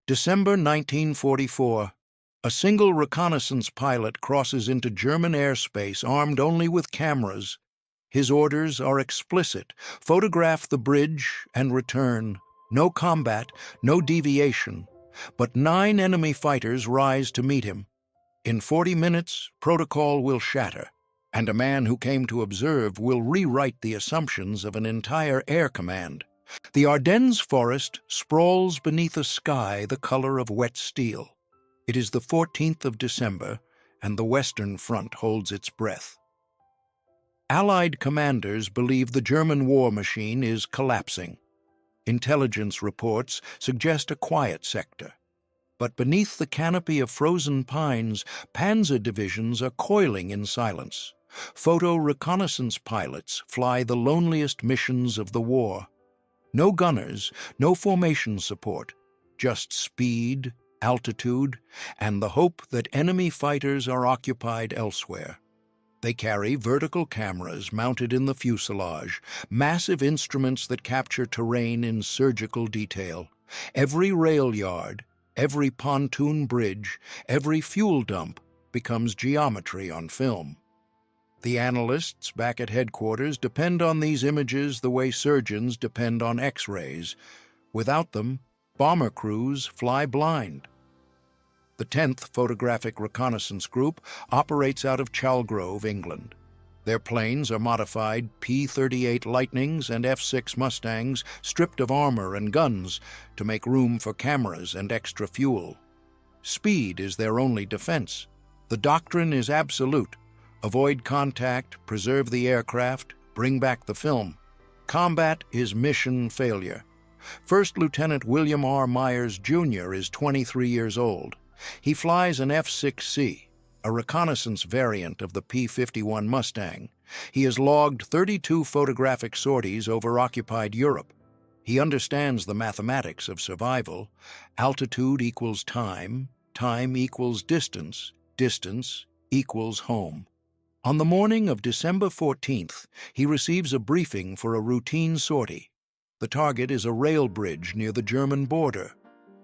December 1944. A single reconnaissance pilot crosses into German airspace armed only with cameras. His orders are explicit: photograph the bridge and return. No combat, no deviation. But 9 enemy fighters rise to meet him. In 40 minutes, protocol will shatter, and a man who came to observe will rewrite the assumptions of an entire air command. The Ardennes forest sprawls beneath a sky the color of wet steel. It is the 14th of December, and the Western Front holds its breath. Allied commanders believe the German war machine is collapsing. Intelligence reports suggest a quiet sector. But beneath the canopy of frozen pines, panzer divisions are coiling in silence. Photo reconnaissance pilots fly the loneliest missions of the war. No gunners, no formation support, just speed, altitude, and the hope that enemy fighters are occupied elsewhere. They carry vertical cameras mounted in the fuselage, massive instruments that capture terrain in surgical detail. Every rail yard, every pontoon bridge, every fuel dump becomes geometry on film. The analysts back at headquarters depend on these images the way surgeons depend on X-rays. Without them, bomber crews fly blind. The 10th Photographic Reconnaissance Group operates out of Chalgrove, England. Their planes are modified P-38 Lightnings and F-6 Mustangs, stripped of armor and guns to make room for cameras and extra fuel. Speed is their only defense. The doctrine is absolute: avoid contact, preserve the aircraft, bring back the film. Combat is mission failure. First Lieutenant William R. Myers, Jr. is 23 years old. He flies an F-6C, a reconnaissance variant of the P-51 Mustang. He has logged 32 photographic sorties over occupied Europe. He understands the mathematics of survival. Altitude equals time, time equals distance, distance equals home. On the morning of December 14th, he receives a briefing for a routine sortie. The target is a rail bridge near the German border.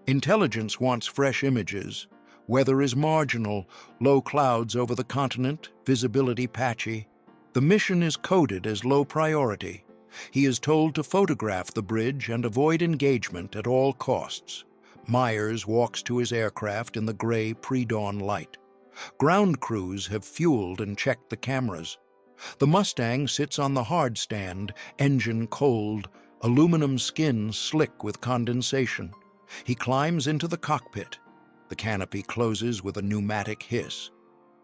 Intelligence wants fresh images. Weather is marginal, low clouds over the continent, visibility patchy. The mission is coded as low priority. He is told to photograph the bridge and avoid engagement at all costs. Myers walks to his aircraft in the gray pre-dawn light. Ground crews have fueled and checked the cameras. The Mustang sits on the hard stand, engine cold, aluminum skin slick with condensation. He climbs into the cockpit. The canopy closes with a pneumatic hiss.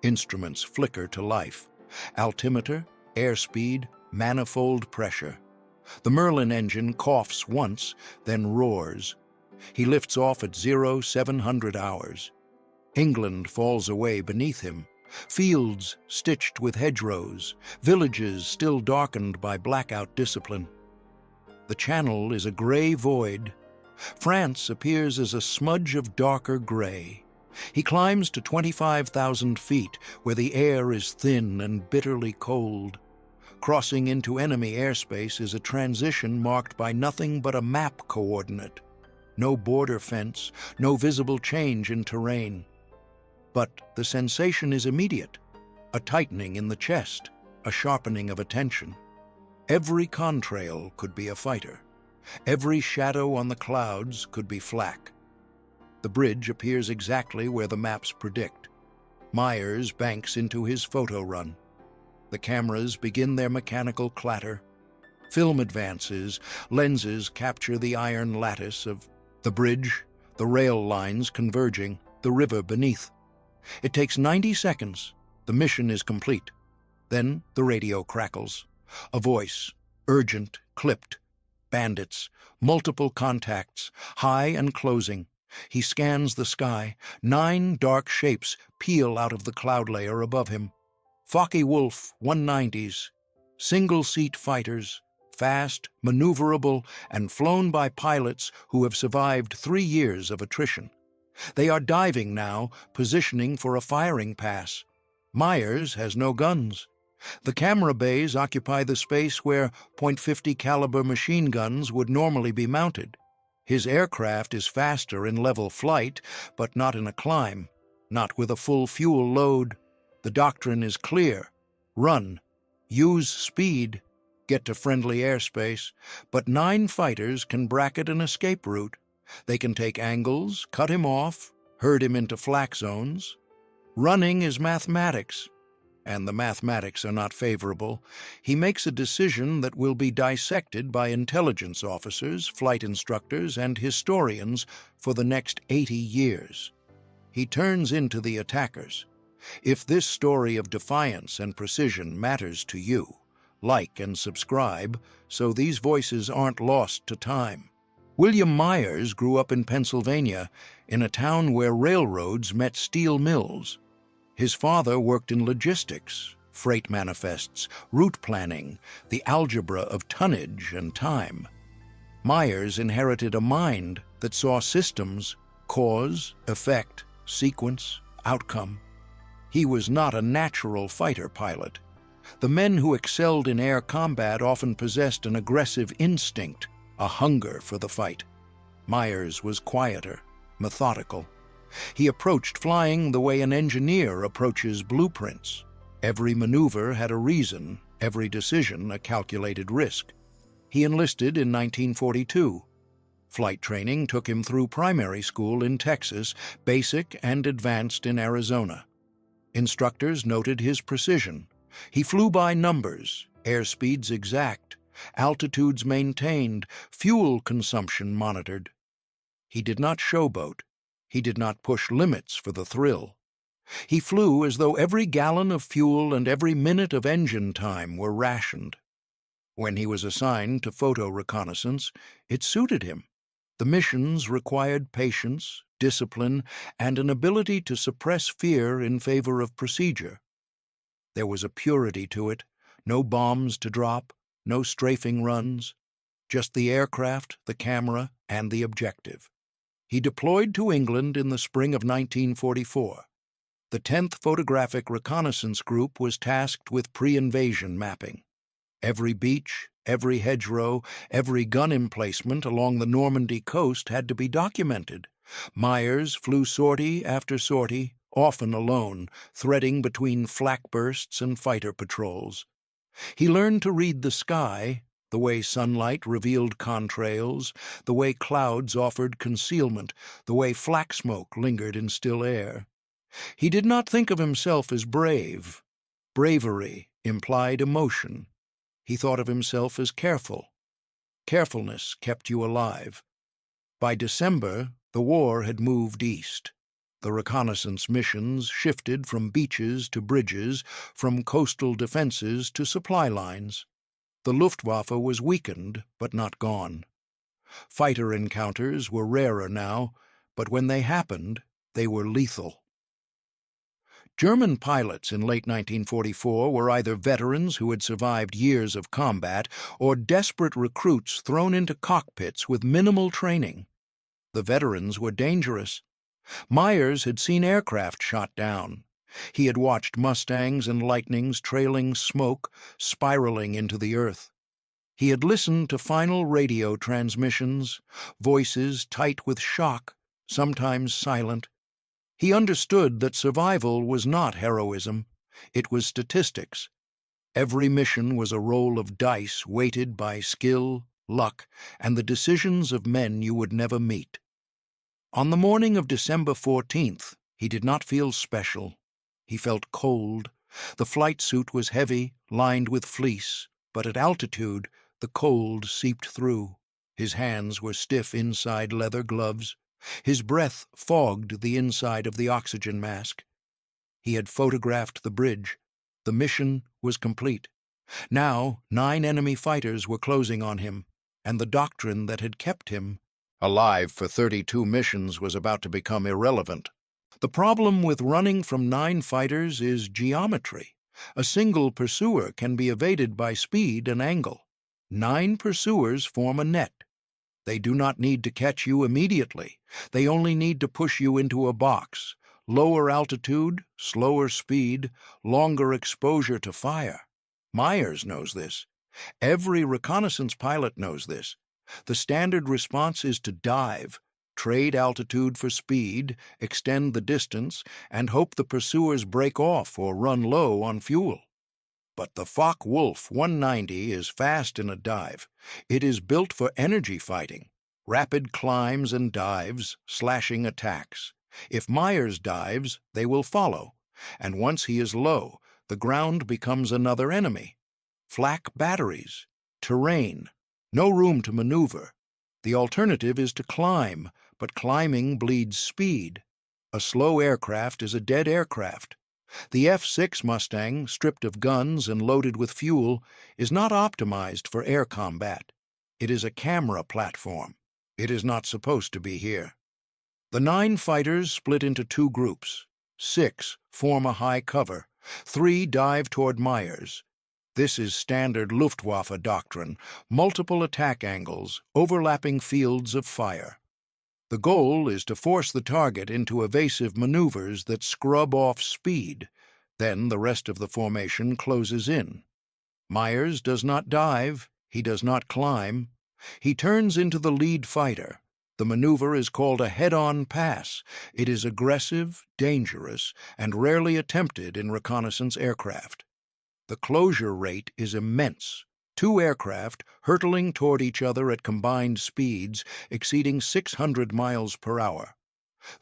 Instruments flicker to life. Altimeter, airspeed, manifold pressure. The Merlin engine coughs once, then roars. He lifts off at 0700 hours. England falls away beneath him. Fields stitched with hedgerows, villages still darkened by blackout discipline. The Channel is a gray void. France appears as a smudge of darker gray. He climbs to 25,000 feet, where the air is thin and bitterly cold. Crossing into enemy airspace is a transition marked by nothing but a map coordinate. No border fence, no visible change in terrain. But the sensation is immediate: a tightening in the chest, a sharpening of attention. Every contrail could be a fighter. Every shadow on the clouds could be flak. The bridge appears exactly where the maps predict. Myers banks into his photo run. The cameras begin their mechanical clatter. Film advances, lenses capture the iron lattice of the bridge, the rail lines converging, the river beneath. It takes 90 seconds. The mission is complete. Then the radio crackles. A voice, urgent, clipped. Bandits, multiple contacts, high and closing. He scans the sky. 9 dark shapes peel out of the cloud layer above him. Focke-Wulf 190s, single-seat fighters, fast, maneuverable, and flown by pilots who have survived 3 years of attrition. They are diving now, positioning for a firing pass. Myers has no guns. The camera bays occupy the space where .50 caliber machine guns would normally be mounted. His aircraft is faster in level flight, but not in a climb, not with a full fuel load. The doctrine is clear. Run. Use speed. Get to friendly airspace. But 9 fighters can bracket an escape route. They can take angles, cut him off, herd him into flak zones. Running is mathematics, and the mathematics are not favorable. He makes a decision that will be dissected by intelligence officers, flight instructors, and historians for the next 80 years. He turns into the attackers. If this story of defiance and precision matters to you, like and subscribe so these voices aren't lost to time. William Myers grew up in Pennsylvania, in a town where railroads met steel mills. His father worked in logistics, freight manifests, route planning, the algebra of tonnage and time. Myers inherited a mind that saw systems, cause, effect, sequence, outcome. He was not a natural fighter pilot. The men who excelled in air combat often possessed an aggressive instinct, a hunger for the fight. Myers was quieter, methodical. He approached flying the way an engineer approaches blueprints. Every maneuver had a reason, every decision a calculated risk. He enlisted in 1942. Flight training took him through primary school in Texas, basic and advanced in Arizona. Instructors noted his precision. He flew by numbers, airspeeds exact, altitudes maintained, fuel consumption monitored. He did not showboat. He did not push limits for the thrill. He flew as though every gallon of fuel and every minute of engine time were rationed. When he was assigned to photo reconnaissance, it suited him. The missions required patience, discipline, and an ability to suppress fear in favor of procedure. There was a purity to it, no bombs to drop, no strafing runs, just the aircraft, the camera, and the objective. He deployed to England in the spring of 1944. The 10th Photographic Reconnaissance Group was tasked with pre-invasion mapping. Every beach, every hedgerow, every gun emplacement along the Normandy coast had to be documented. Myers flew sortie after sortie, often alone, threading between flak bursts and fighter patrols. He learned to read the sky, the way sunlight revealed contrails, the way clouds offered concealment, the way flak smoke lingered in still air. He did not think of himself as brave. Bravery implied emotion. He thought of himself as careful. Carefulness kept you alive. By December, the war had moved east. The reconnaissance missions shifted from beaches to bridges, from coastal defenses to supply lines. The Luftwaffe was weakened, but not gone. Fighter encounters were rarer now, but when they happened, they were lethal. German pilots in late 1944 were either veterans who had survived years of combat or desperate recruits thrown into cockpits with minimal training. The veterans were dangerous. Myers had seen aircraft shot down. He had watched Mustangs and Lightnings trailing smoke, spiraling into the earth. He had listened to final radio transmissions, voices tight with shock, sometimes silent. He understood that survival was not heroism, it was statistics. Every mission was a roll of dice weighted by skill, luck, and the decisions of men you would never meet. On the morning of December 14th, he did not feel special. He felt cold. The flight suit was heavy, lined with fleece, but at altitude, the cold seeped through. His hands were stiff inside leather gloves. His breath fogged the inside of the oxygen mask. He had photographed the bridge. The mission was complete. Now 9 enemy fighters were closing on him, and the doctrine that had kept him alive for 32 missions was about to become irrelevant. The problem with running from 9 fighters is geometry. A single pursuer can be evaded by speed and angle. 9 pursuers form a net. They do not need to catch you immediately. They only need to push you into a box. Lower altitude, slower speed, longer exposure to fire. Myers knows this. Every reconnaissance pilot knows this. The standard response is to dive, trade altitude for speed, extend the distance, and hope the pursuers break off or run low on fuel. But the Focke-Wulf 190 is fast in a dive. It is built for energy fighting, rapid climbs and dives, slashing attacks. If Myers dives, they will follow, and once he is low, the ground becomes another enemy. Flak batteries, terrain, no room to maneuver. The alternative is to climb, but climbing bleeds speed. A slow aircraft is a dead aircraft. The F-6 Mustang, stripped of guns and loaded with fuel, is not optimized for air combat. It is a camera platform. It is not supposed to be here. The 9 fighters split into 2 groups. 6 form a high cover. 3 dive toward Myers. This is standard Luftwaffe doctrine: multiple attack angles, overlapping fields of fire. The goal is to force the target into evasive maneuvers that scrub off speed. Then the rest of the formation closes in. Myers does not dive. He does not climb. He turns into the lead fighter. The maneuver is called a head-on pass. It is aggressive, dangerous, and rarely attempted in reconnaissance aircraft. The closure rate is immense. 2 aircraft hurtling toward each other at combined speeds exceeding 600 miles per hour.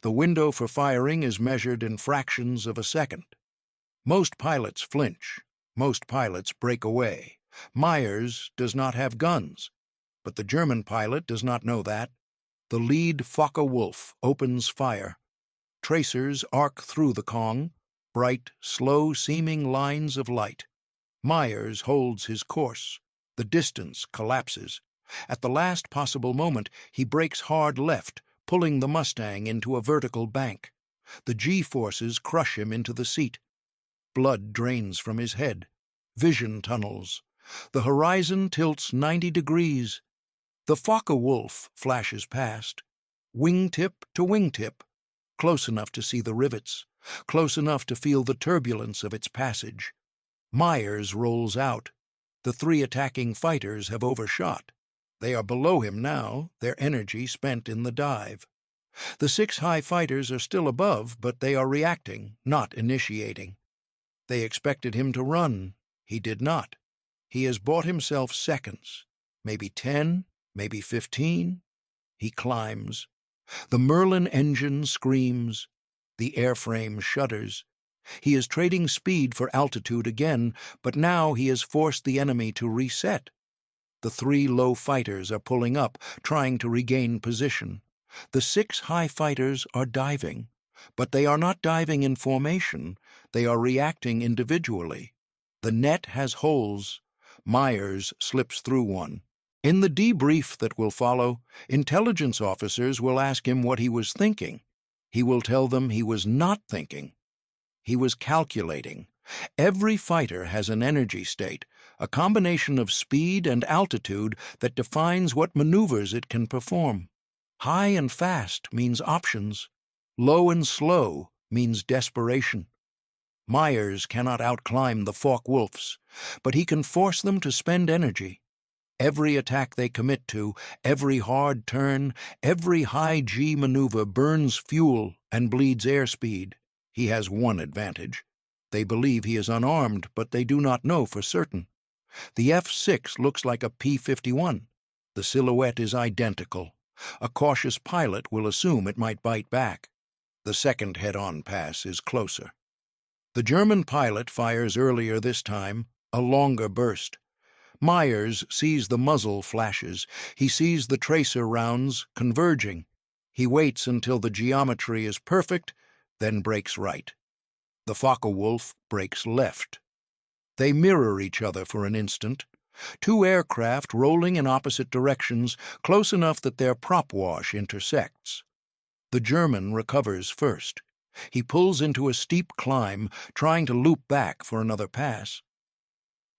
The window for firing is measured in fractions of a second. Most pilots flinch. Most pilots break away. Myers does not have guns. But the German pilot does not know that. The lead Focke-Wulf opens fire. Tracers arc through the Kong, bright, slow-seeming lines of light. Myers holds his course. The distance collapses. At the last possible moment, he breaks hard left, pulling the Mustang into a vertical bank. The G-forces crush him into the seat. Blood drains from his head. Vision tunnels. The horizon tilts 90 degrees. The Focke-Wulf flashes past, wingtip to wingtip, close enough to see the rivets, close enough to feel the turbulence of its passage. Myers rolls out. The 3 attacking fighters have overshot. They are below him now, their energy spent in the dive. The 6 high fighters are still above, but they are reacting, not initiating. They expected him to run. He did not. He has bought himself seconds, maybe 10, maybe 15. He climbs. The Merlin engine screams. The airframe shudders. He is trading speed for altitude again, but now he has forced the enemy to reset. The 3 low fighters are pulling up, trying to regain position. The 6 high fighters are diving, but they are not diving in formation. They are reacting individually. The net has holes. Myers slips through one. In the debrief that will follow, intelligence officers will ask him what he was thinking. He will tell them he was not thinking. He was calculating. Every fighter has an energy state, a combination of speed and altitude that defines what maneuvers it can perform. High and fast means options. Low and slow means desperation. Myers cannot outclimb the Focke-Wulfs, but he can force them to spend energy. Every attack they commit to, every hard turn, every high G maneuver burns fuel and bleeds airspeed. He has one advantage. They believe he is unarmed, but they do not know for certain. The F-6 looks like a P-51. The silhouette is identical. A cautious pilot will assume it might bite back. The second head-on pass is closer. The German pilot fires earlier this time, a longer burst. Myers sees the muzzle flashes. He sees the tracer rounds converging. He waits until the geometry is perfect, then breaks right. The Focke-Wulf breaks left. They mirror each other for an instant. 2 aircraft rolling in opposite directions, close enough that their prop wash intersects. The German recovers first. He pulls into a steep climb, trying to loop back for another pass.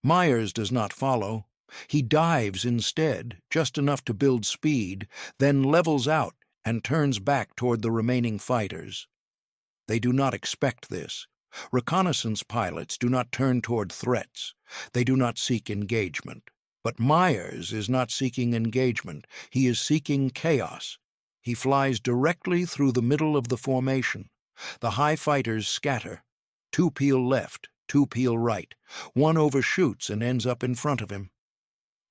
Myers does not follow. He dives instead, just enough to build speed, then levels out and turns back toward the remaining fighters. They do not expect this. Reconnaissance pilots do not turn toward threats. They do not seek engagement. But Myers is not seeking engagement. He is seeking chaos. He flies directly through the middle of the formation. The high fighters scatter. 2 peel left, 2 peel right. One overshoots and ends up in front of him.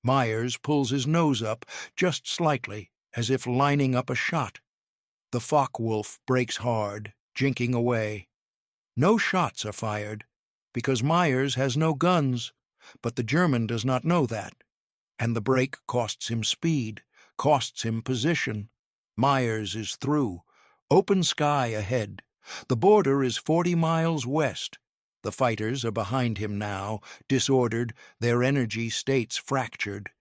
Myers pulls his nose up just slightly, as if lining up a shot. The Focke-Wulf breaks hard, jinking away. No shots are fired, because Myers has no guns, but the German does not know that. And the break costs him speed, costs him position. Myers is through. Open sky ahead. The border is 40 miles west. The fighters are behind him now, disordered, their energy states fractured.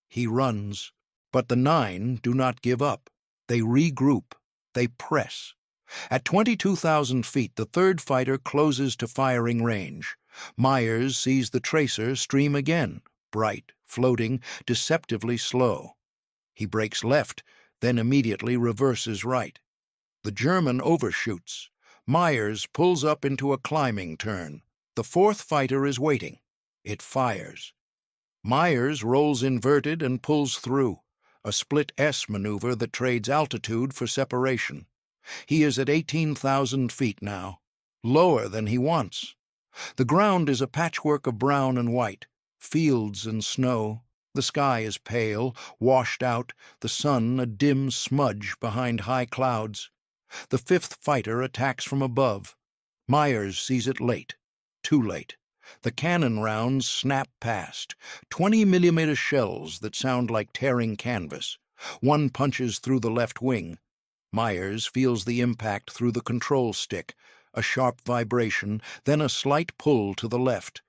He runs. But the 9 do not give up. They regroup. They press. At 22,000 feet, the 3rd fighter closes to firing range. Myers sees the tracer stream again, bright, floating, deceptively slow. He breaks left, then immediately reverses right. The German overshoots. Myers pulls up into a climbing turn. The 4th fighter is waiting. It fires. Myers rolls inverted and pulls through, a split S maneuver that trades altitude for separation. He is at 18,000 feet now, lower than he wants. The ground is a patchwork of brown and white, fields and snow. The sky is pale, washed out, the sun a dim smudge behind high clouds. The 5th fighter attacks from above. Myers sees it late, too late. The cannon rounds snap past, 20-millimeter shells that sound like tearing canvas. One punches through the left wing. Myers feels the impact through the control stick, a sharp vibration, then a slight pull to the left.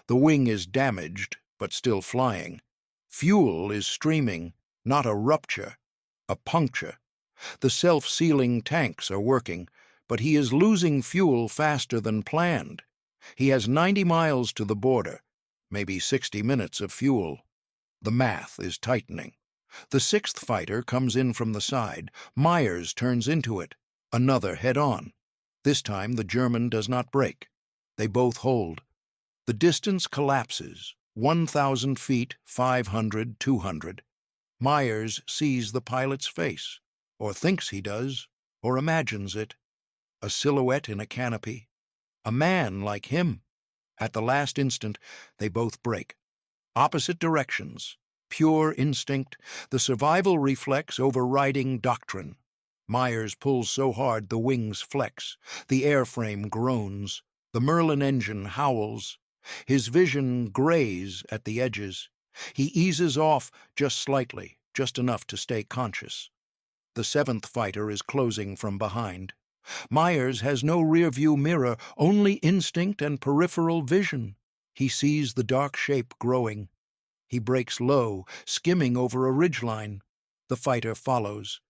The wing is damaged, but still flying. Fuel is streaming, not a rupture, a puncture. The self-sealing tanks are working, but he is losing fuel faster than planned. He has 90 miles to the border, maybe 60 minutes of fuel. The math is tightening. The 6th fighter comes in from the side. Myers turns into it. Another head-on. This time the German does not break. They both hold. The distance collapses. 1,000 feet, 500, 200. Myers sees the pilot's face, or thinks he does, or imagines it. A silhouette in a canopy. A man like him. At the last instant, they both break. Opposite directions. Pure instinct, the survival reflex overriding doctrine. Myers pulls so hard the wings flex. The airframe groans. The Merlin engine howls. His vision grays at the edges. He eases off just slightly, just enough to stay conscious. The 7th fighter is closing from behind. Myers has no rear-view mirror, only instinct and peripheral vision. He sees the dark shape growing. He breaks low, skimming over a ridgeline. The fighter follows.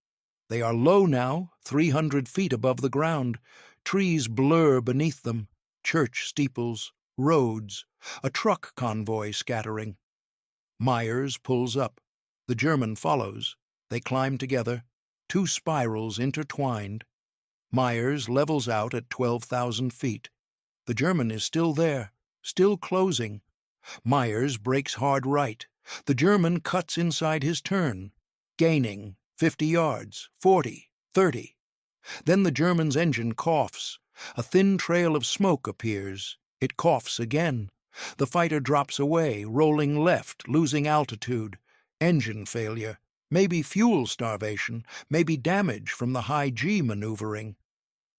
They are low now, 300 feet above the ground. Trees blur beneath them. Church steeples, roads, a truck convoy scattering. Myers pulls up. The German follows. They climb together, 2 spirals intertwined. Myers levels out at 12,000 feet. The German is still there, still closing. Myers breaks hard right. The German cuts inside his turn, gaining 50 yards, 40, 30. Then the German's engine coughs. A thin trail of smoke appears. It coughs again. The fighter drops away, rolling left, losing altitude. Engine failure. Maybe fuel starvation, maybe damage from the high G maneuvering.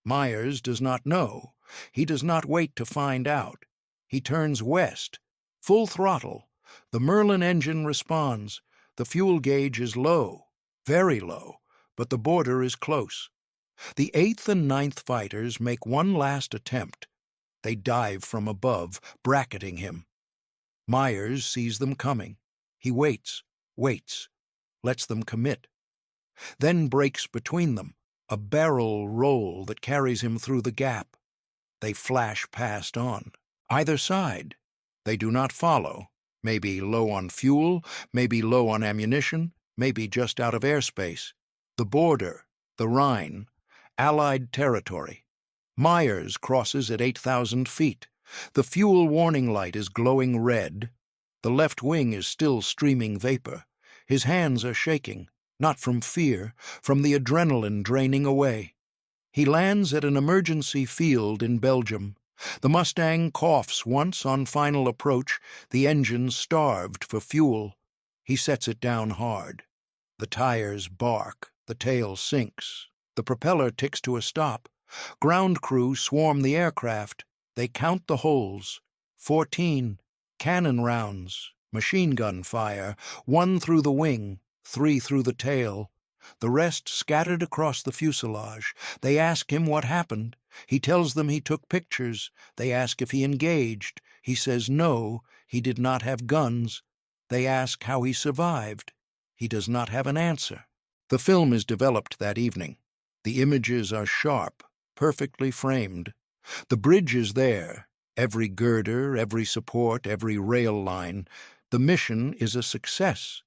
Myers does not know. He does not wait to find out. He turns west. Full throttle. The Merlin engine responds. The fuel gauge is low, very low, but the border is close. The 8th and 9th fighters make one last attempt. They dive from above, bracketing him. Myers sees them coming. He waits, lets them commit. Then breaks between them, a barrel roll that carries him through the gap. They flash past on. Either side. They do not follow. Maybe low on fuel, maybe low on ammunition, maybe just out of airspace. The border, the Rhine, Allied territory. Myers crosses at 8,000 feet. The fuel warning light is glowing red. The left wing is still streaming vapor. His hands are shaking, not from fear, from the adrenaline draining away. He lands at an emergency field in Belgium. The Mustang coughs once on final approach, the engine starved for fuel. He sets it down hard. The tires bark, the tail sinks, the propeller ticks to a stop. Ground crew swarm the aircraft. They count the holes. 14. Cannon rounds, machine gun fire, 1 through the wing, 3 through the tail. The rest scattered across the fuselage. They ask him what happened. He tells them he took pictures. They ask if he engaged. He says no, he did not have guns. They ask how he survived. He does not have an answer. The film is developed that evening. The images are sharp, perfectly framed. The bridge is there, every girder, every support, every rail line. The mission is a success.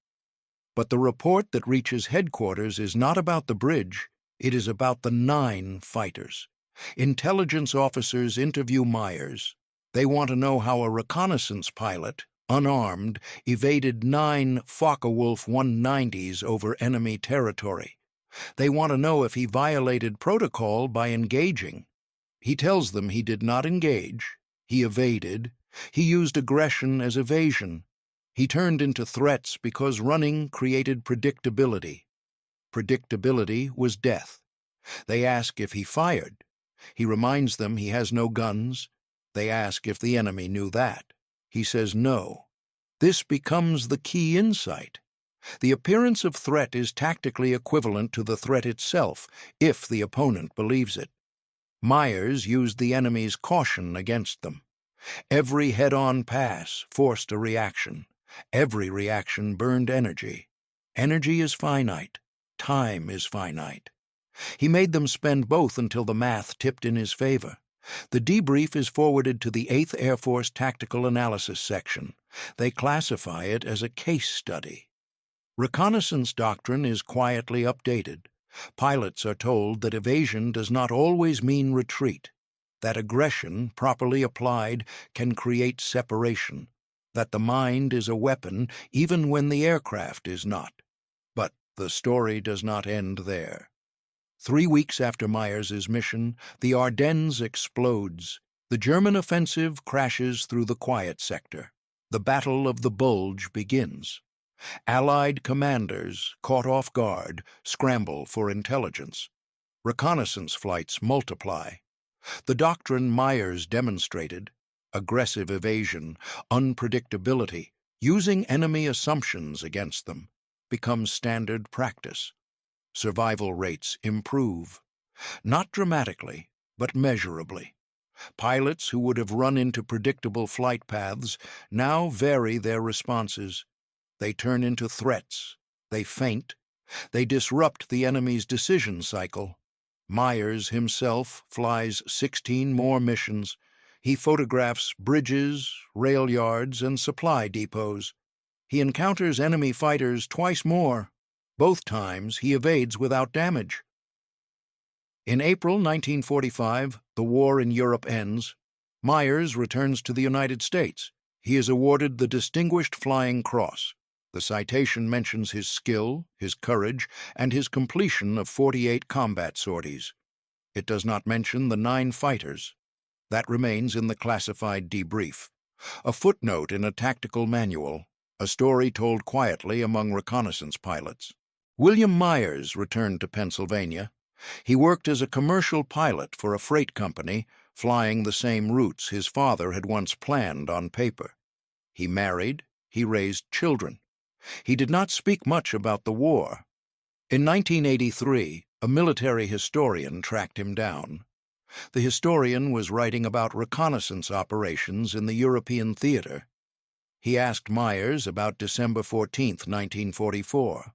But the report that reaches headquarters is not about the bridge. It is about the 9 fighters. Intelligence officers interview Myers. They want to know how a reconnaissance pilot, unarmed, evaded 9 Focke-Wulf 190s over enemy territory. They want to know if he violated protocol by engaging. He tells them he did not engage. He evaded. He used aggression as evasion. He turned into threats because running created predictability. Predictability was death. They ask if he fired. He reminds them he has no guns. They ask if the enemy knew that. He says no. This becomes the key insight. The appearance of threat is tactically equivalent to the threat itself, if the opponent believes it. Myers used the enemy's caution against them. Every head-on pass forced a reaction. Every reaction burned energy. Energy is finite. Time is finite. He made them spend both until the math tipped in his favor. The debrief is forwarded to the 8th Air Force Tactical Analysis Section. They classify it as a case study. Reconnaissance doctrine is quietly updated. Pilots are told that evasion does not always mean retreat, that aggression, properly applied, can create separation, that the mind is a weapon even when the aircraft is not. But the story does not end there. 3 weeks after Myers's mission, the Ardennes explodes. The German offensive crashes through the quiet sector. The Battle of the Bulge begins. Allied commanders, caught off guard, scramble for intelligence. Reconnaissance flights multiply. The doctrine Myers demonstrated, aggressive evasion, unpredictability, using enemy assumptions against them, becomes standard practice. Survival rates improve. Not dramatically, but measurably. Pilots who would have run into predictable flight paths now vary their responses. They turn into threats. They feint. They disrupt the enemy's decision cycle. Myers himself flies 16 more missions. He photographs bridges, rail yards, and supply depots. He encounters enemy fighters twice more. Both times he evades without damage. In April 1945, the war in Europe ends. Myers returns to the United States. He is awarded the Distinguished Flying Cross. The citation mentions his skill, his courage, and his completion of 48 combat sorties. It does not mention the 9 fighters. That remains in the classified debrief. A footnote in a tactical manual, a story told quietly among reconnaissance pilots. William Myers returned to Pennsylvania. He worked as a commercial pilot for a freight company, flying the same routes his father had once planned on paper. He married. He raised children. He did not speak much about the war. In 1983, a military historian tracked him down. The historian was writing about reconnaissance operations in the European theater. He asked Myers about December 14, 1944.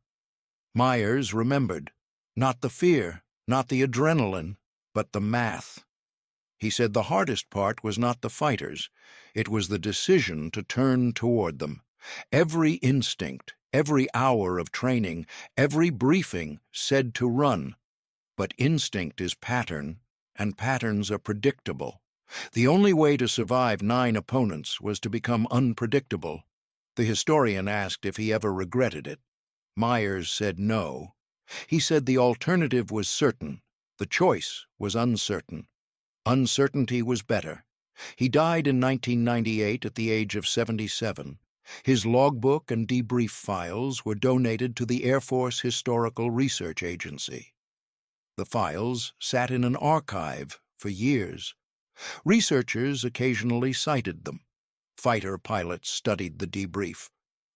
Myers remembered, not the fear, not the adrenaline, but the math. He said the hardest part was not the fighters, it was the decision to turn toward them. Every instinct, every hour of training, every briefing said to run. But instinct is pattern, and patterns are predictable. The only way to survive 9 opponents was to become unpredictable. The historian asked if he ever regretted it. Myers said no. He said the alternative was certain. The choice was uncertain. Uncertainty was better. He died in 1998 at the age of 77. His logbook and debrief files were donated to the Air Force Historical Research Agency. The files sat in an archive for years. Researchers occasionally cited them. Fighter pilots studied the debrief.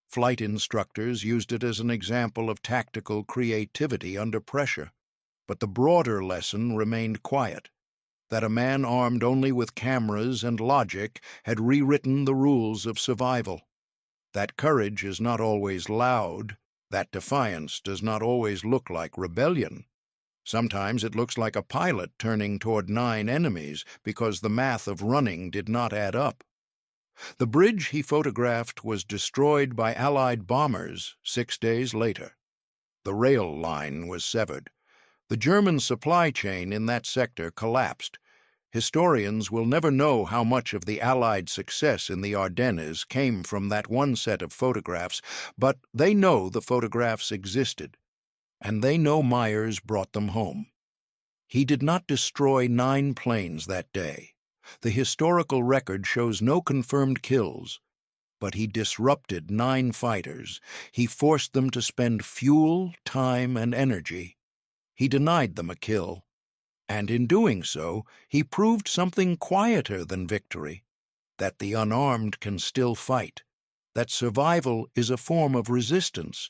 Flight instructors used it as an example of tactical creativity under pressure. But the broader lesson remained quiet, that a man armed only with cameras and logic had rewritten the rules of survival. That courage is not always loud. That defiance does not always look like rebellion. Sometimes it looks like a pilot turning toward 9 enemies because the math of running did not add up. The bridge he photographed was destroyed by Allied bombers 6 days later. The rail line was severed. The German supply chain in that sector collapsed. Historians will never know how much of the Allied success in the Ardennes came from that one set of photographs, but they know the photographs existed, and they know Myers brought them home. He did not destroy 9 planes that day. The historical record shows no confirmed kills, but he disrupted 9 fighters. He forced them to spend fuel, time, and energy. He denied them a kill. And in doing so, he proved something quieter than victory, that the unarmed can still fight, that survival is a form of resistance,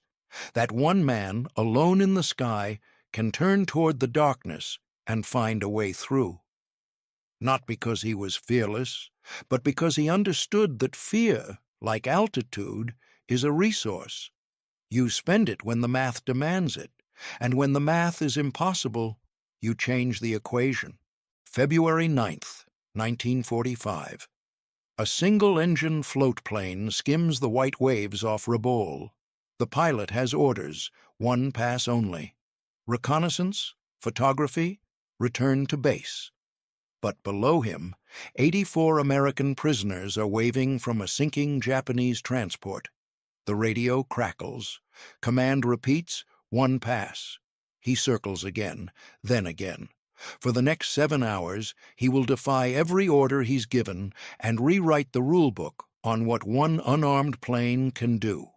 that one man, alone in the sky, can turn toward the darkness and find a way through. Not because he was fearless, but because he understood that fear, like altitude, is a resource. You spend it when the math demands it, and when the math is impossible, you change the equation. February 9th, 1945. A single-engine float plane skims the white waves off Rabaul. The pilot has orders, 1 pass only. Reconnaissance, photography, return to base. But below him, 84 American prisoners are waving from a sinking Japanese transport. The radio crackles. Command repeats, 1 pass. He circles again, then again. For the next 7 hours, he will defy every order he's given and rewrite the rulebook on what one unarmed plane can do.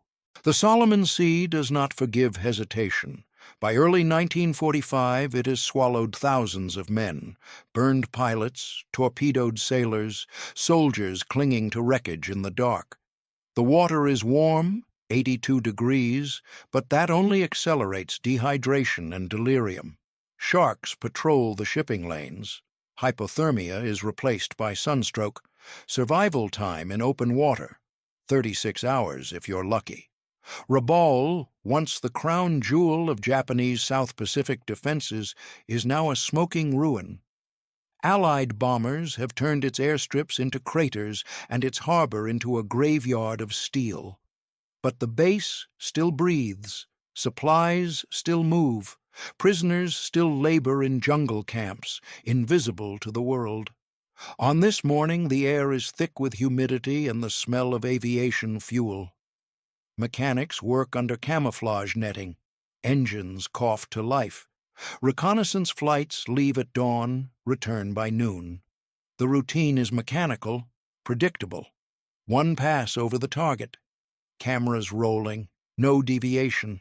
The Solomon Sea does not forgive hesitation. By early 1945, it has swallowed thousands of men, burned pilots, torpedoed sailors, soldiers clinging to wreckage in the dark. The water is warm, 82 degrees, but that only accelerates dehydration and delirium. Sharks patrol the shipping lanes. Hypothermia is replaced by sunstroke. Survival time in open water, 36 hours if you're lucky. Rabaul, once the crown jewel of Japanese South Pacific defenses, is now a smoking ruin. Allied bombers have turned its airstrips into craters and its harbor into a graveyard of steel. But the base still breathes, supplies still move, prisoners still labor in jungle camps, invisible to the world. On this morning, the air is thick with humidity and the smell of aviation fuel. Mechanics work under camouflage netting. Engines cough to life. Reconnaissance flights leave at dawn, return by noon. The routine is mechanical, predictable. 1 pass over the target. Cameras rolling, no deviation.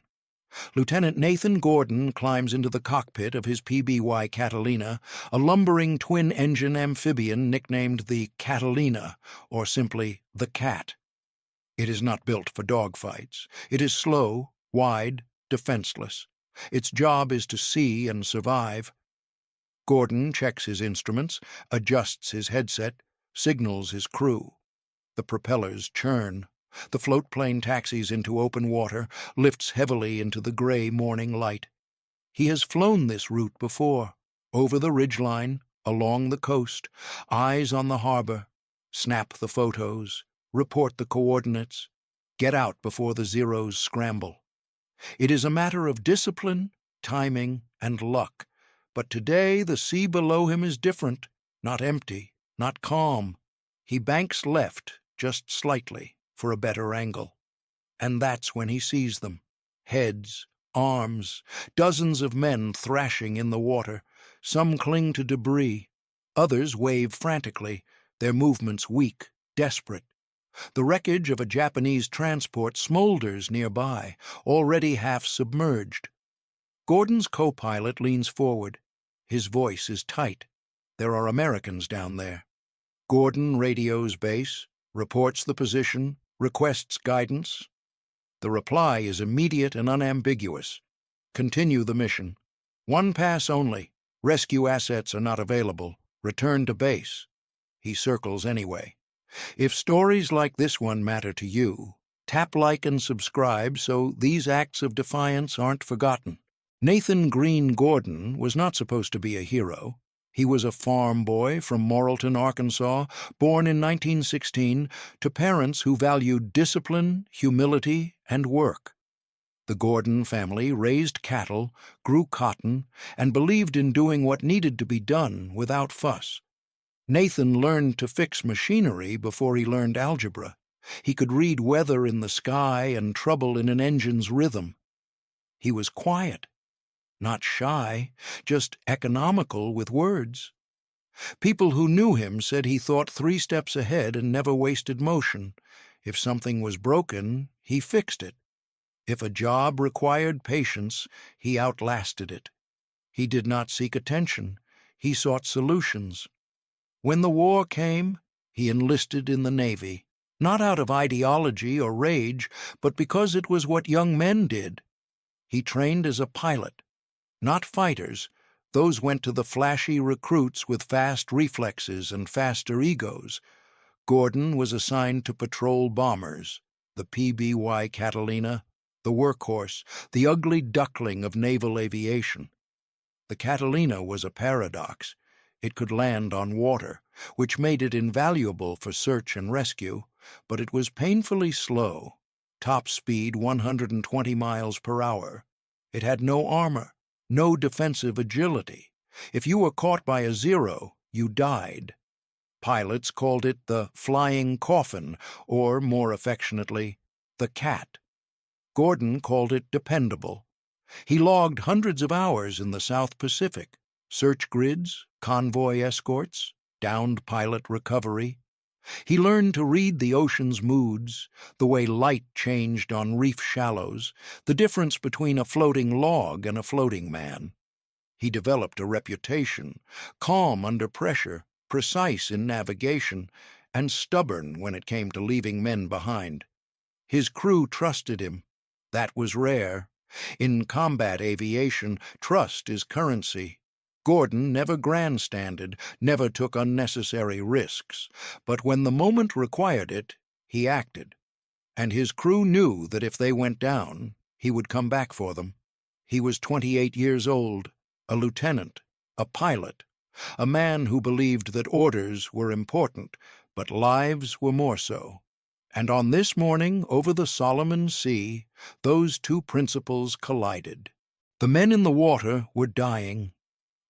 Lieutenant Nathan Gordon climbs into the cockpit of his PBY Catalina, a lumbering twin-engine amphibian nicknamed the Catalina, or simply the Cat. It is not built for dogfights. It is slow, wide, defenseless. Its job is to see and survive. Gordon checks his instruments, adjusts his headset, signals his crew. The propellers churn. The float plane taxis into open water, lifts heavily into the gray morning light. He has flown this route before, over the ridgeline, along the coast, eyes on the harbor, snap the photos, report the coordinates, get out before the zeros scramble. It is a matter of discipline, timing, and luck, but today the sea below him is different, not empty, not calm. He banks left, just slightly, for a better angle. And that's when he sees them. Heads, arms, dozens of men thrashing in the water. Some cling to debris. Others wave frantically, their movements weak, desperate. The wreckage of a Japanese transport smolders nearby, already half submerged. Gordon's co-pilot leans forward. His voice is tight. There are Americans down there. Gordon radios base, reports the position, requests guidance. The reply is immediate and unambiguous. Continue the mission. One pass only. Rescue assets are not available. Return to base. He circles anyway. If stories like this one matter to you, tap like and subscribe so these acts of defiance aren't forgotten. Nathan Green Gordon was not supposed to be a hero. He was a farm boy from Morrilton, Arkansas, born in 1916 to parents who valued discipline, humility, and work. The Gordon family raised cattle, grew cotton, and believed in doing what needed to be done without fuss. Nathan learned to fix machinery before he learned algebra. He could read weather in the sky and trouble in an engine's rhythm. He was quiet, not shy, just economical with words. People who knew him said he thought 3 steps ahead and never wasted motion. If something was broken, he fixed it. If a job required patience, he outlasted it. He did not seek attention. He sought solutions. When the war came, he enlisted in the Navy, not out of ideology or rage, but because it was what young men did. He trained as a pilot. Not fighters. Those went to the flashy recruits with fast reflexes and faster egos. Gordon was assigned to patrol bombers, the PBY Catalina, the workhorse, the ugly duckling of naval aviation. The Catalina was a paradox. It could land on water, which made it invaluable for search and rescue, but it was painfully slow, top speed 120 miles per hour. It had no armor, no defensive agility. If you were caught by a Zero, you died. Pilots called it the flying coffin, or, more affectionately, the cat. Gordon called it dependable. He logged hundreds of hours in the South Pacific, search grids, convoy escorts, downed pilot recovery. He learned to read the ocean's moods, the way light changed on reef shallows, the difference between a floating log and a floating man. He developed a reputation, calm under pressure, precise in navigation, and stubborn when it came to leaving men behind. His crew trusted him. That was rare. In combat aviation, trust is currency. Gordon never grandstanded, never took unnecessary risks, but when the moment required it, he acted. And his crew knew that if they went down, he would come back for them. He was 28 years old, a lieutenant, a pilot, a man who believed that orders were important, but lives were more so. And on this morning, over the Solomon Sea, those two principles collided. The men in the water were dying.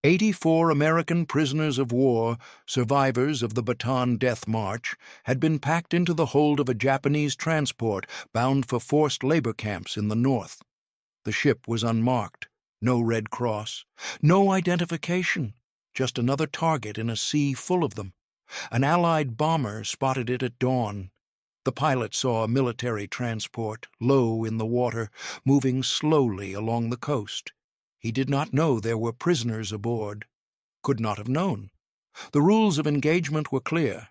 84 American prisoners of war, survivors of the Bataan Death March, had been packed into the hold of a Japanese transport bound for forced labor camps in the north. The ship was unmarked, no Red Cross, no identification, just another target in a sea full of them. An Allied bomber spotted it at dawn. The pilot saw a military transport, low in the water, moving slowly along the coast. He did not know there were prisoners aboard. Could not have known. The rules of engagement were clear.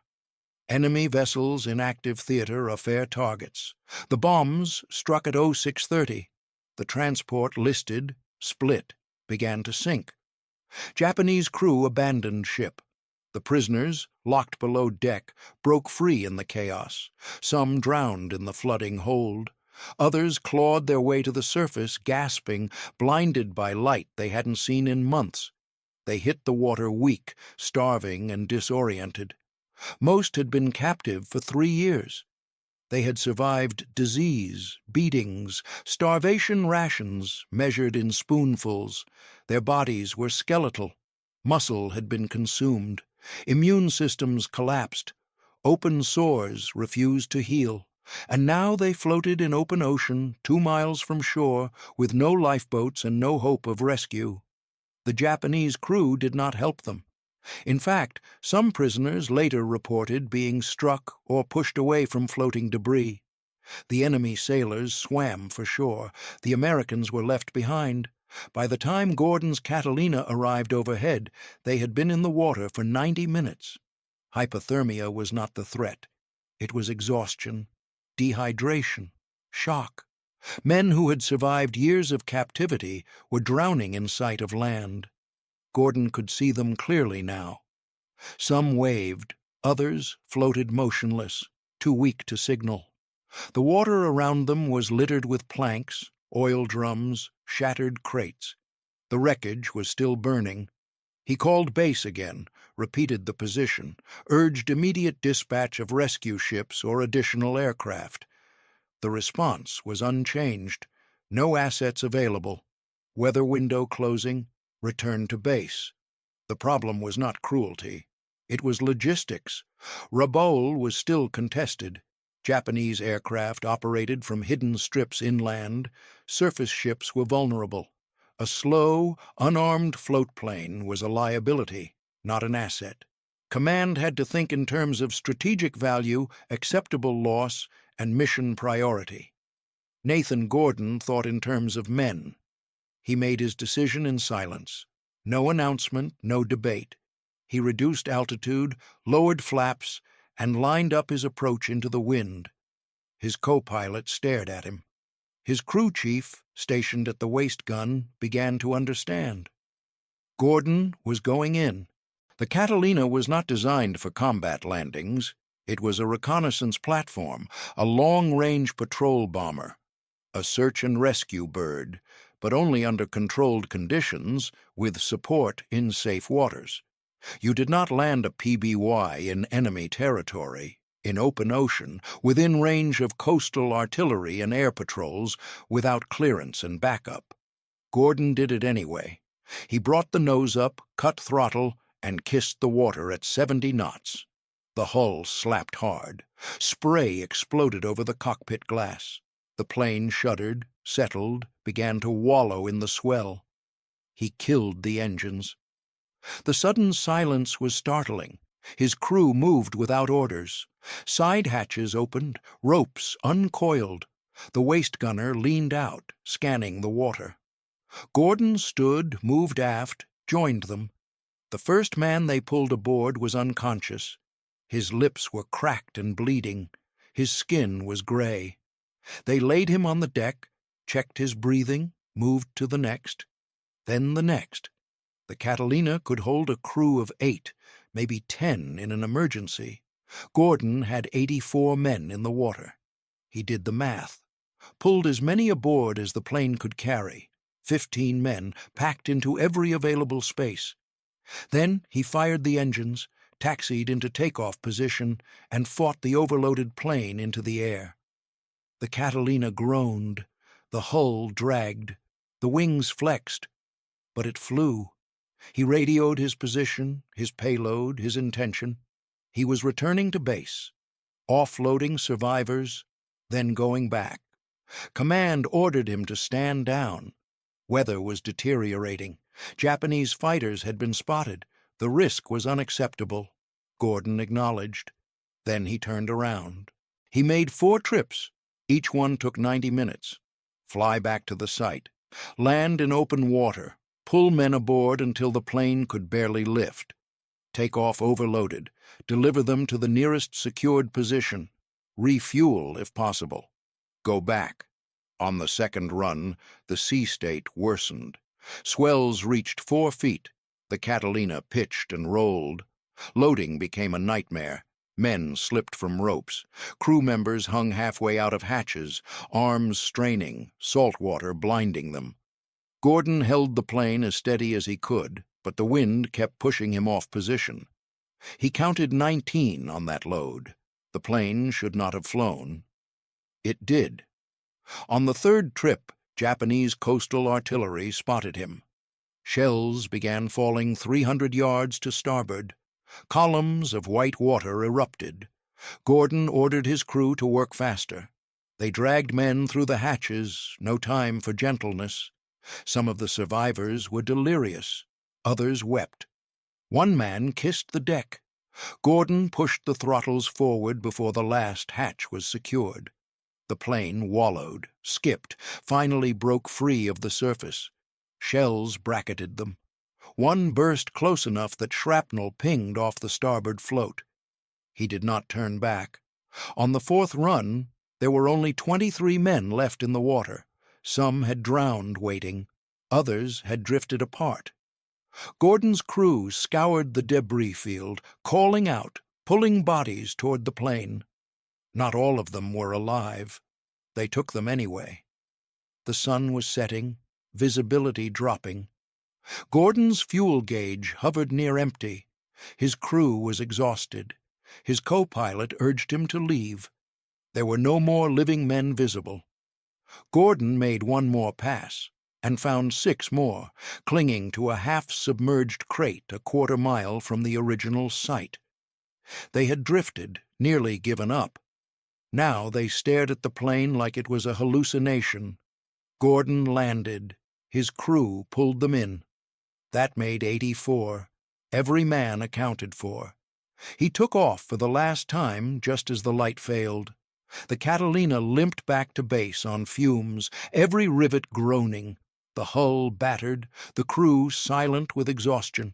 Enemy vessels in active theater are fair targets. The bombs struck at 0630. The transport listed, split, began to sink. Japanese crew abandoned ship. The prisoners, locked below deck, broke free in the chaos. Some drowned in the flooding hold. Others clawed their way to the surface, gasping, blinded by light they hadn't seen in months. They hit the water weak, starving and disoriented. Most had been captive for 3 years. They had survived disease, beatings, starvation rations measured in spoonfuls. Their bodies were skeletal. Muscle had been consumed. Immune systems collapsed. Open sores refused to heal. And now they floated in open ocean, 2 miles from shore, with no lifeboats and no hope of rescue. The Japanese crew did not help them. In fact, some prisoners later reported being struck or pushed away from floating debris. The enemy sailors swam for shore. The Americans were left behind. By the time Gordon's Catalina arrived overhead, they had been in the water for 90 minutes. Hypothermia was not the threat. It was exhaustion, dehydration, shock. Men who had survived years of captivity were drowning in sight of land. Gordon could see them clearly now. Some waved, others floated motionless, too weak to signal. The water around them was littered with planks, oil drums, shattered crates. The wreckage was still burning. He called base again, repeated the position, urged immediate dispatch of rescue ships or additional aircraft. The response was unchanged. No assets available. Weather window closing. Return to base. The problem was not cruelty. It was logistics. Rabaul was still contested. Japanese aircraft operated from hidden strips inland. Surface ships were vulnerable. A slow, unarmed float plane was a liability, not an asset. Command had to think in terms of strategic value, acceptable loss, and mission priority. Nathan Gordon thought in terms of men. He made his decision in silence. No announcement, no debate. He reduced altitude, lowered flaps, and lined up his approach into the wind. His co-pilot stared at him. His crew chief, stationed at the waist gun, began to understand. Gordon was going in. The Catalina was not designed for combat landings. It was a reconnaissance platform, a long-range patrol bomber, a search and rescue bird, but only under controlled conditions, with support in safe waters. You did not land a PBY in enemy territory, in open ocean, within range of coastal artillery and air patrols, without clearance and backup. Gordon did it anyway. He brought the nose up, cut throttle, and kissed the water at 70 knots. The hull slapped hard. Spray exploded over the cockpit glass. The plane shuddered, settled, began to wallow in the swell. He killed the engines. The sudden silence was startling. His crew moved without orders. Side hatches opened, ropes uncoiled. The waist gunner leaned out, scanning the water. Gordon stood, moved aft, joined them. The first man they pulled aboard was unconscious. His lips were cracked and bleeding. His skin was gray. They laid him on the deck, checked his breathing, moved to the next. Then the next. The Catalina could hold a crew of 8, maybe 10 in an emergency. Gordon had 84 men in the water. He did the math, pulled as many aboard as the plane could carry, 15 men packed into every available space. Then he fired the engines, taxied into takeoff position, and fought the overloaded plane into the air. The Catalina groaned. The hull dragged. The wings flexed. But it flew. He radioed his position, his payload, his intention. He was returning to base, offloading survivors, then going back. Command ordered him to stand down. Weather was deteriorating. Japanese fighters had been spotted. The risk was unacceptable, Gordon acknowledged. Then he turned around. He made 4 trips. Each one took 90 minutes. Fly back to the site. Land in open water. Pull men aboard until the plane could barely lift. Take off overloaded. Deliver them to the nearest secured position. Refuel if possible. Go back. On the second run, the sea state worsened. Swells reached 4 feet. The Catalina pitched and rolled. Loading became a nightmare. Men slipped from ropes. Crew members hung halfway out of hatches, arms straining, salt water blinding them. Gordon held the plane as steady as he could, but the wind kept pushing him off position. He counted 19 on that load. The plane should not have flown. It did. On the 3rd trip, Japanese coastal artillery spotted him. Shells began falling 300 yards to starboard. Columns of white water erupted. Gordon ordered his crew to work faster. They dragged men through the hatches, no time for gentleness. Some of the survivors were delirious. Others wept. One man kissed the deck. Gordon pushed the throttles forward before the last hatch was secured. The plane wallowed, skipped, finally broke free of the surface. Shells bracketed them. One burst close enough that shrapnel pinged off the starboard float. He did not turn back. On the fourth run, there were only 23 men left in the water. Some had drowned waiting. Others had drifted apart. Gordon's crew scoured the debris field, calling out, pulling bodies toward the plane. Not all of them were alive. They took them anyway. The sun was setting, visibility dropping. Gordon's fuel gauge hovered near empty. His crew was exhausted. His co-pilot urged him to leave. There were no more living men visible. Gordon made one more pass and found 6 more, clinging to a half-submerged crate a quarter-mile from the original site. They had drifted, nearly given up. Now they stared at the plane like it was a hallucination. Gordon landed. His crew pulled them in. That made 84. Every man accounted for. He took off for the last time just as the light failed. The Catalina limped back to base on fumes, every rivet groaning, the hull battered, the crew silent with exhaustion.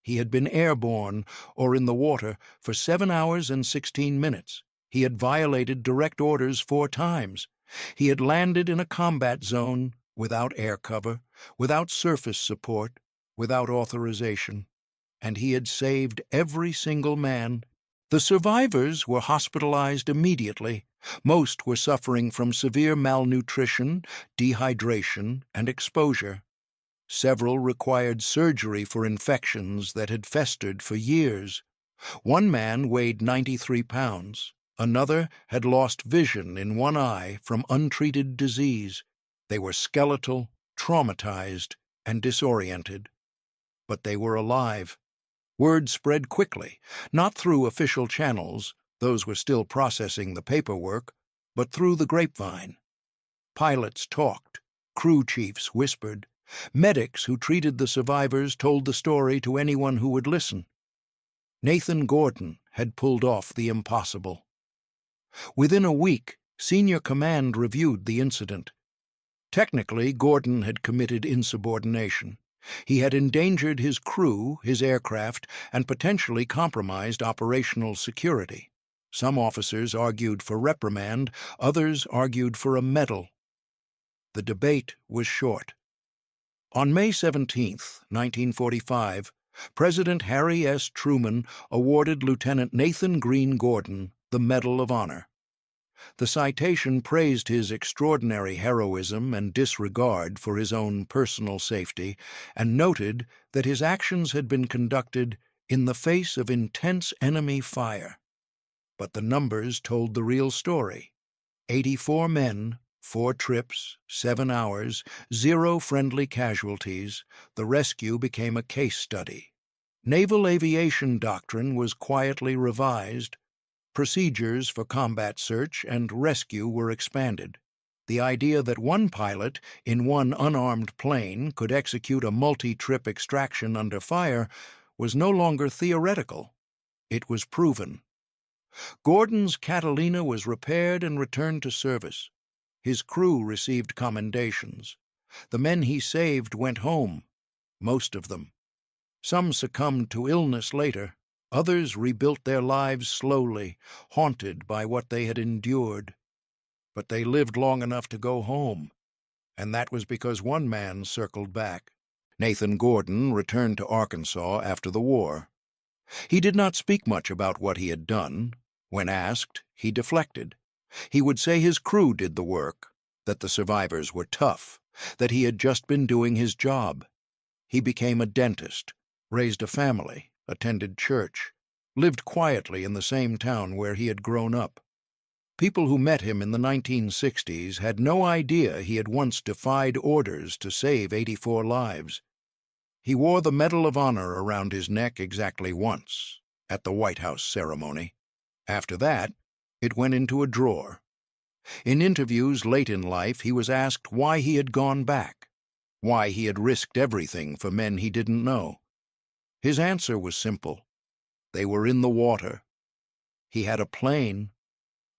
He had been airborne or in the water for 7 hours and 16 minutes. He had violated direct orders 4 times. He had landed in a combat zone without air cover, without surface support, without authorization. And he had saved every single man. The survivors were hospitalized immediately. Most were suffering from severe malnutrition, dehydration, and exposure. Several required surgery for infections that had festered for years. One man weighed 93 pounds. Another had lost vision in one eye from untreated disease. They were skeletal, traumatized, and disoriented. But they were alive. Word spread quickly, not through official channels, those were still processing the paperwork, but through the grapevine. Pilots talked, crew chiefs whispered. Medics who treated the survivors told the story to anyone who would listen. Nathan Gordon had pulled off the impossible. Within a week, senior command reviewed the incident. Technically, Gordon had committed insubordination. He had endangered his crew, his aircraft, and potentially compromised operational security. Some officers argued for reprimand, others argued for a medal. The debate was short. On May 17, 1945, President Harry S. Truman awarded Lieutenant Nathan Green Gordon the Medal of Honor. The citation praised his extraordinary heroism and disregard for his own personal safety, and noted that his actions had been conducted in the face of intense enemy fire. But the numbers told the real story. 84 men, 4 trips, 7 hours, 0 friendly casualties. The rescue became a case study. Naval aviation doctrine was quietly revised. Procedures for combat search and rescue were expanded. The idea that one pilot in one unarmed plane could execute a multi-trip extraction under fire was no longer theoretical. It was proven. Gordon's Catalina was repaired and returned to service. His crew received commendations. The men he saved went home, most of them. Some succumbed to illness later. Others rebuilt their lives slowly, haunted by what they had endured. But they lived long enough to go home, and that was because one man circled back. Nathan Gordon returned to Arkansas after the war. He did not speak much about what he had done. When asked, he deflected. He would say his crew did the work, that the survivors were tough, that he had just been doing his job. He became a dentist, raised a family, attended church, lived quietly in the same town where he had grown up. People who met him in the 1960s had no idea he had once defied orders to save 84 lives. He wore the Medal of Honor around his neck exactly once, at the White House ceremony. After that, it went into a drawer. In interviews late in life, he was asked why he had gone back, why he had risked everything for men he didn't know. His answer was simple. They were in the water. He had a plane.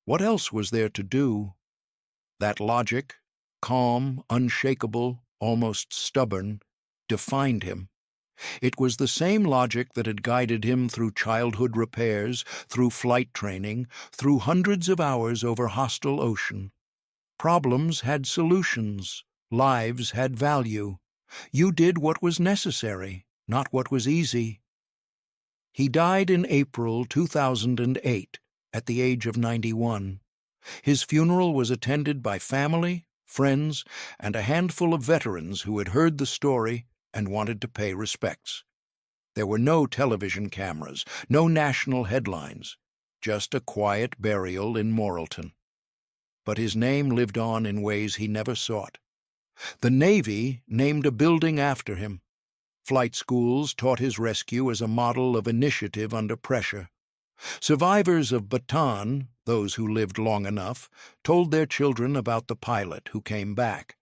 What else was there to do? That logic, calm, unshakable, almost stubborn, defined him. It was the same logic that had guided him through childhood repairs, through flight training, through hundreds of hours over hostile ocean. Problems had solutions. Lives had value. You did what was necessary, not what was easy. He died in April 2008 at the age of 91. His funeral was attended by family, friends, and a handful of veterans who had heard the story and wanted to pay respects. There were no television cameras, no national headlines, just a quiet burial in Morrilton. But his name lived on in ways he never sought. The Navy named a building after him. Flight schools taught his rescue as a model of initiative under pressure. Survivors of Bataan, those who lived long enough, told their children about the pilot who came back.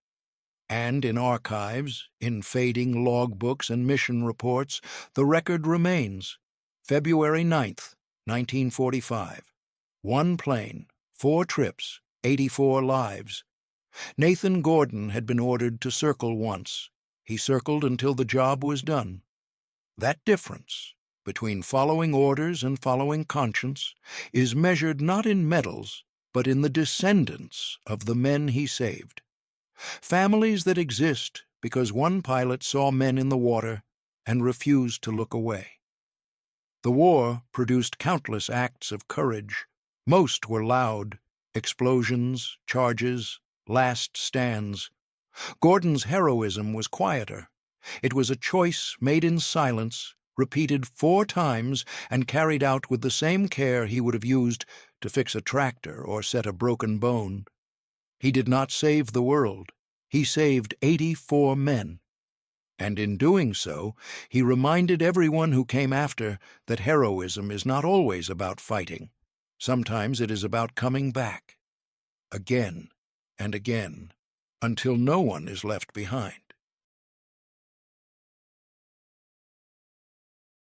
And in archives, in fading logbooks and mission reports, the record remains. February 9th, 1945. 1 plane, 4 trips, 84 lives. Nathan Gordon had been ordered to circle once. He circled until the job was done. That difference between following orders and following conscience is measured not in medals, but in the descendants of the men he saved. Families that exist because one pilot saw men in the water and refused to look away. The war produced countless acts of courage. Most were loud: explosions, charges, last stands. Gordon's heroism was quieter. It was a choice made in silence, repeated 4 times, and carried out with the same care he would have used to fix a tractor or set a broken bone. He did not save the world. He saved 84 men. And in doing so, he reminded everyone who came after that heroism is not always about fighting. Sometimes it is about coming back, again and again, until no one is left behind.